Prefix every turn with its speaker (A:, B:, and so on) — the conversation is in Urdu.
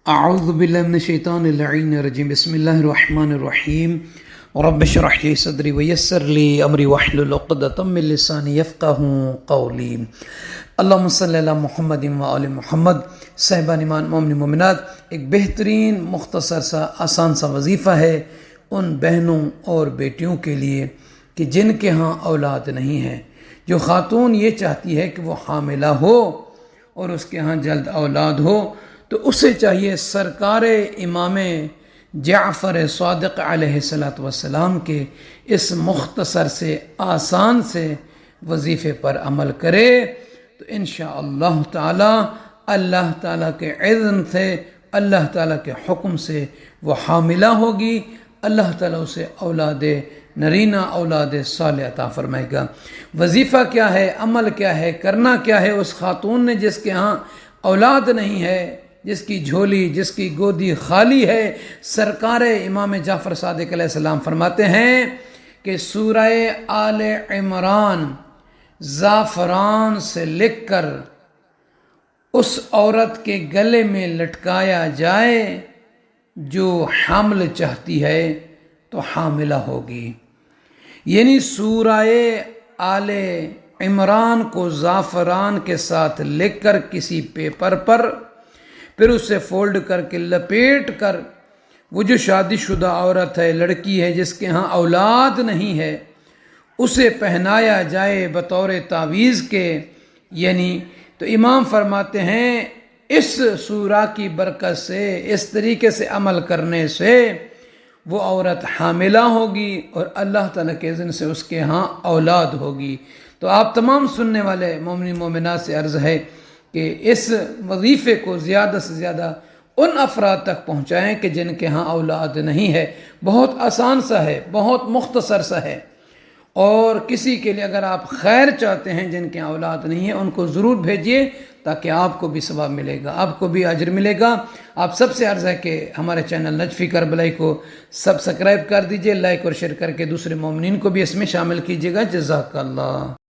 A: اعوذ باللہ من الشیطان اللعین الرجیم بسم اللہ الرحمن الرحیم رب اشرح لی صدری ویسر لی امری واحلل عقدۃ من لسانی یفقہوا قولی اللہم صلی علی محمد و آل محمد۔ صاحبان ایمان مومن مومنات، ایک بہترین مختصر سا آسان سا وظیفہ ہے ان بہنوں اور بیٹیوں کے لیے کہ جن کے ہاں اولاد نہیں ہے۔ جو خاتون یہ چاہتی ہے کہ وہ حاملہ ہو اور اس کے ہاں جلد اولاد ہو تو اسے چاہیے سرکار امام جعفر صادق علیہ السلام کے اس مختصر سے آسان سے وظیفے پر عمل کرے تو انشاءاللہ تعالی اللہ تعالیٰ کے اذن سے، اللہ تعالیٰ کے حکم سے وہ حاملہ ہوگی، اللہ تعالیٰ اسے اولاد نرینہ اولاد صالح عطا فرمائے گا۔ وظیفہ کیا ہے، عمل کیا ہے، کرنا کیا ہے اس خاتون نے جس کے ہاں اولاد نہیں ہے، جس کی جھولی، جس کی گودی خالی ہے؟ سرکار امام جعفر صادق علیہ السلام فرماتے ہیں کہ سورہ آل عمران زعفران سے لکھ کر اس عورت کے گلے میں لٹکایا جائے جو حمل چاہتی ہے تو حاملہ ہوگی۔ یعنی سورہ آل عمران کو زعفران کے ساتھ لکھ کر کسی پیپر پر، پھر اسے فولڈ کر کے لپیٹ کر وہ جو شادی شدہ عورت ہے، لڑکی ہے جس کے ہاں اولاد نہیں ہے، اسے پہنایا جائے بطور تعویذ کے۔ یعنی تو امام فرماتے ہیں اس سورہ کی برکت سے، اس طریقے سے عمل کرنے سے وہ عورت حاملہ ہوگی اور اللہ تعالیٰ کے اذن سے اس کے ہاں اولاد ہوگی۔ تو آپ تمام سننے والے مومنین مومنات سے عرض ہے کہ اس وظیفے کو زیادہ سے زیادہ ان افراد تک پہنچائیں کہ جن کے ہاں اولاد نہیں ہے۔ بہت آسان سا ہے، بہت مختصر سا ہے، اور کسی کے لیے اگر آپ خیر چاہتے ہیں جن کے ہاں اولاد نہیں ہے ان کو ضرور بھیجیے تاکہ آپ کو بھی ثواب ملے گا، آپ کو بھی اجر ملے گا۔ آپ سب سے عرض ہے کہ ہمارے چینل نجفی کربلائی کو سبسکرائب کر دیجئے، لائک اور شیئر کر کے دوسرے مومنین کو بھی اس میں شامل کیجیے گا۔ جزاک اللہ۔